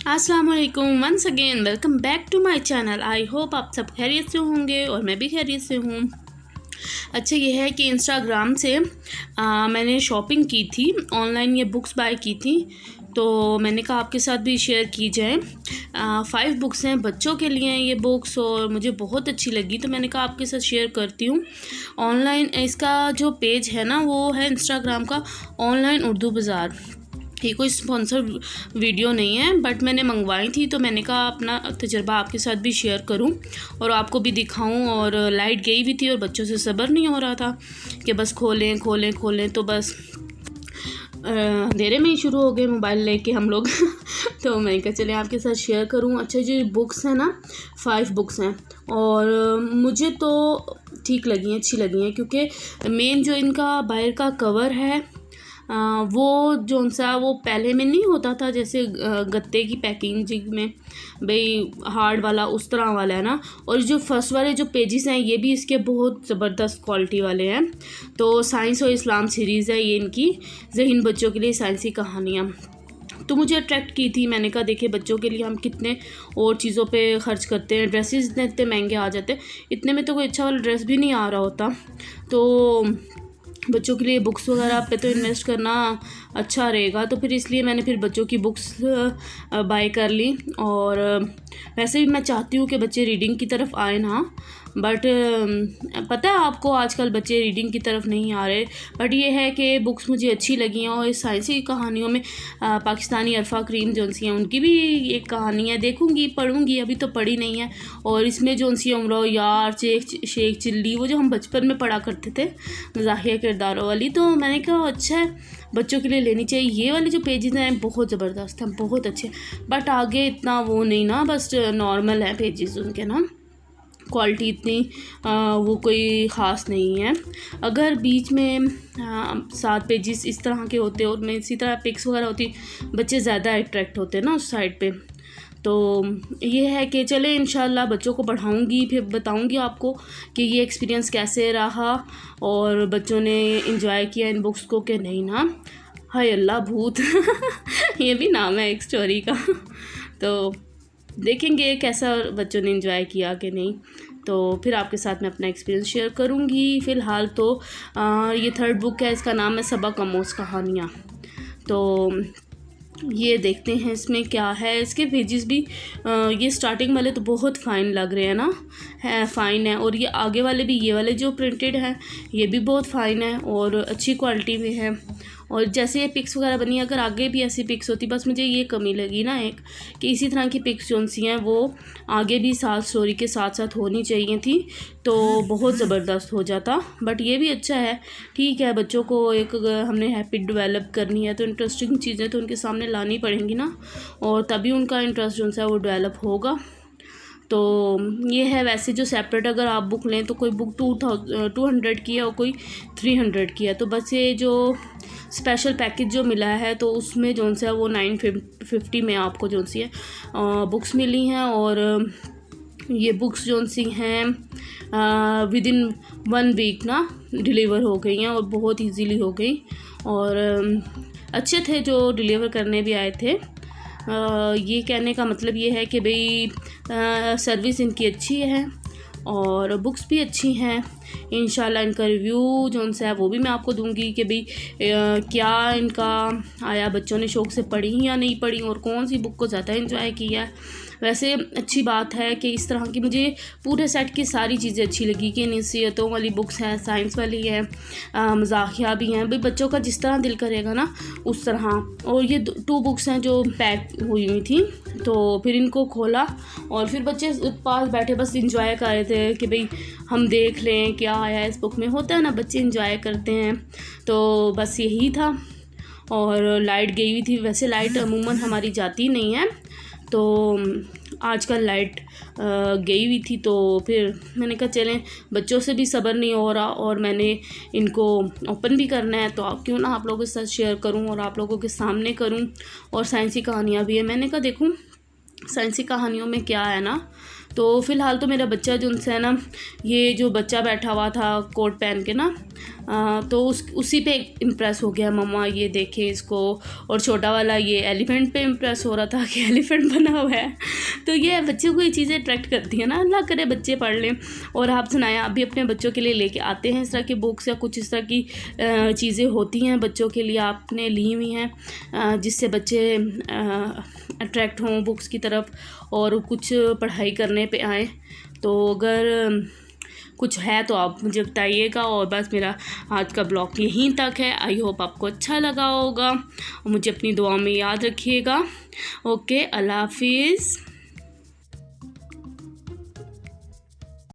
अस्सलाम वालेकुम, once again welcome back to my channel. I hope आप सब खैरियत से होंगे और मैं भी खैरियत से हूँ। अच्छा, ये है कि इंस्टाग्राम से मैंने शॉपिंग की थी, ऑनलाइन ये बुक्स बाय की थी, तो मैंने कहा आपके साथ भी शेयर की जाए। 5 बुक्स हैं, बच्चों के लिए हैं ये बुक्स और मुझे बहुत अच्छी लगी, तो मैंने कहा आपके साथ शेयर करती हूँ। ऑनलाइन इसका जो पेज है ना, वो है इंस्टाग्राम का ऑनलाइन उर्दू बाज़ार। ये कोई स्पॉन्सर वीडियो नहीं है, बट मैंने मंगवाई थी, तो मैंने कहा अपना तजर्बा आपके साथ भी शेयर करूं और आपको भी दिखाऊं। और लाइट गई भी थी और बच्चों से सब्र नहीं हो रहा था कि बस खोलें खोलें खोलें, तो बस अंधेरे में ही शुरू हो गए मोबाइल लेके हम लोग तो मैं कहा चले आपके साथ शेयर करूं। अच्छा, जो बुक्स हैं ना, 5 बुक्स हैं और मुझे तो ठीक लगी हैं, अच्छी लगी हैं, क्योंकि मेन जो इनका बाहर का कवर है वो जोन सा वो पहले में नहीं होता था, जैसे गत्ते की पैकिंग में भाई हार्ड वाला, उस तरह वाला है ना। और जो फर्स्ट वाले जो पेजेस हैं ये भी इसके बहुत ज़बरदस्त क्वालिटी वाले हैं। तो साइंस और इस्लाम सीरीज़ है ये इनकी, ज़हीन बच्चों के लिए साइंसी कहानियाँ। तो मुझे अट्रैक्ट की थी, मैंने कहा देखिए बच्चों के लिए हम कितने और चीज़ों पे खर्च करते हैं, ड्रेसेस इतने महंगे आ जाते हैं, इतने में तो कोई अच्छा वाला ड्रेस भी नहीं आ रहा होता। तो बच्चों के लिए बुक्स वगैरह पे तो इन्वेस्ट करना अच्छा रहेगा, तो फिर इसलिए मैंने फिर बच्चों की बुक्स बाय कर ली। और वैसे भी मैं चाहती हूँ कि बच्चे रीडिंग की तरफ आए ना, बट पता है आपको आजकल बच्चे रीडिंग की तरफ नहीं आ रहे। बट ये है कि बुक्स मुझे अच्छी लगी हैं और इस साइंसी कहानियों में पाकिस्तानी अरफा करीम जो सी हैं उनकी भी एक कहानी है, देखूँगी पढ़ूँगी, अभी तो पढ़ी नहीं है। और इसमें जो सी उम्र यार शेख चिल्ली, वो जो हम बचपन में पढ़ा करते थे मज़ाहिया किरदारों वाली, तो मैंने कहा अच्छा है बच्चों के लिए लेनी चाहिए। ये वाले जो पेजेस हैं बहुत ज़बरदस्त हैं, बहुत अच्छे, बट आगे इतना वो नहीं ना, बस नॉर्मल है पेजेस उनके ना, क्वालिटी इतनी वो कोई ख़ास नहीं है। अगर बीच में 7 पेजेस इस तरह के होते और मैं इसी तरह पिक्स वगैरह होती, बच्चे ज़्यादा अट्रैक्ट होते ना उस साइड पे। तो ये है कि चले इंशाल्लाह बच्चों को पढ़ाऊँगी, फिर बताऊँगी आपको कि ये एक्सपीरियंस कैसे रहा और बच्चों ने इंजॉय किया इन बुक्स को कि नहीं ना। हाय अल्लाह भूत ये भी नाम है एक स्टोरी का तो देखेंगे कैसा बच्चों ने इंजॉय किया कि नहीं, तो फिर आपके साथ मैं अपना एक्सपीरियंस शेयर करूँगी। फ़िलहाल तो ये 3rd बुक है, इसका नाम है सबक आमोज़ कहानियाँ। तो ये देखते हैं इसमें क्या है। इसके पेजेस भी ये स्टार्टिंग वाले तो बहुत फ़ाइन लग रहे हैं ना, है फ़ाइन है, और ये आगे वाले भी, ये वाले जो प्रिंटेड हैं ये भी बहुत फ़ाइन है और अच्छी क्वालिटी में है। और जैसे ये पिक्स वगैरह बनी, अगर आगे भी ऐसी पिक्स होती, बस मुझे ये कमी लगी ना एक, कि इसी तरह की पिक्स जो सी हैं वो आगे भी साथ स्टोरी के साथ साथ होनी चाहिए थी, तो बहुत ज़बरदस्त हो जाता। बट ये भी अच्छा है, ठीक है, बच्चों को एक हमने हैबिट डेवलप करनी है तो इंटरेस्टिंग चीज़ें तो उनके सामने लानी पड़ेंगी ना, और तभी उनका इंटरेस्ट जो है वो डेवलप होगा। तो ये है। वैसे जो सेपरेट अगर आप बुक लें तो कोई बुक 200 की है और कोई 300 की है, तो बस ये जो स्पेशल पैकेज जो मिला है तो उसमें जो सा वो 950 में आपको जो सी है बुक्स मिली हैं। और ये बुक्स जो सी हैं विदिन 1 वीक ना डिलीवर हो गई हैं और बहुत इजीली हो गई, और अच्छे थे जो डिलीवर करने भी आए थे। ये कहने का मतलब ये है कि भाई सर्विस इनकी अच्छी है और बुक्स भी अच्छी हैं। इंशाल्लाह इनका रिव्यू जो सा है वो भी मैं आपको दूंगी कि भाई क्या इनका आया, बच्चों ने शौक़ से पढ़ी या नहीं पढ़ी और कौन सी बुक को ज़्यादा एंजॉय किया। वैसे अच्छी बात है कि इस तरह की मुझे पूरे सेट की सारी चीज़ें अच्छी लगी कि नसीहतों वाली बुक्स हैं, साइंस वाली है, मज़ाकिया भी हैं, भाई बच्चों का जिस तरह दिल करेगा ना उस तरह। और ये 2 बुक्स हैं जो पैक हुई थी, तो फिर इनको खोला और फिर बच्चे पास बैठे बस इंजॉय कर रहे थे कि भाई हम देख लें क्या आया इस बुक में। होता है ना, बच्चे इंजॉय करते हैं, तो बस यही था। और लाइट गई हुई थी, वैसे लाइट अमूमन हमारी जाती नहीं है, तो आजकल लाइट गई हुई थी, तो फिर मैंने कहा चलें बच्चों से भी सब्र नहीं हो रहा और मैंने इनको ओपन भी करना है, तो क्यों ना आप लोगों के साथ शेयर करूं और आप लोगों के सामने करूं। और साइंसी कहानियाँ भी है, मैंने कहा देखूं साइंसी कहानियों में क्या है ना, तो फ़िलहाल तो मेरा बच्चा जो उनसे है ना, ये जो बच्चा बैठा हुआ था कोट पहन के ना, तो उसी पे इम्प्रेस हो गया, मम्मा ये देखे इसको। और छोटा वाला ये एलिफेंट पे इम्प्रेस हो रहा था कि एलिफेंट बना हुआ है। तो ये बच्चों को ये चीज़ें अट्रैक्ट करती हैं ना, अल्लाह करे बच्चे पढ़ लें। और आप सुनाएं, आप भी अपने बच्चों के लिए लेके आते हैं इस तरह की बुक्स या कुछ इस तरह की चीज़ें होती हैं बच्चों के लिए आपने ली हुई हैं, जिससे बच्चे अट्रैक्ट हों बुक्स की तरफ और कुछ पढ़ाई करने पे आएँ। तो अगर कुछ है तो आप मुझे बताइएगा। और बस मेरा आज का ब्लॉग यहीं तक है। आई होप आपको अच्छा लगा होगा और मुझे अपनी दुआ में याद रखिएगा। ओके, अल्लाह हाफिज़।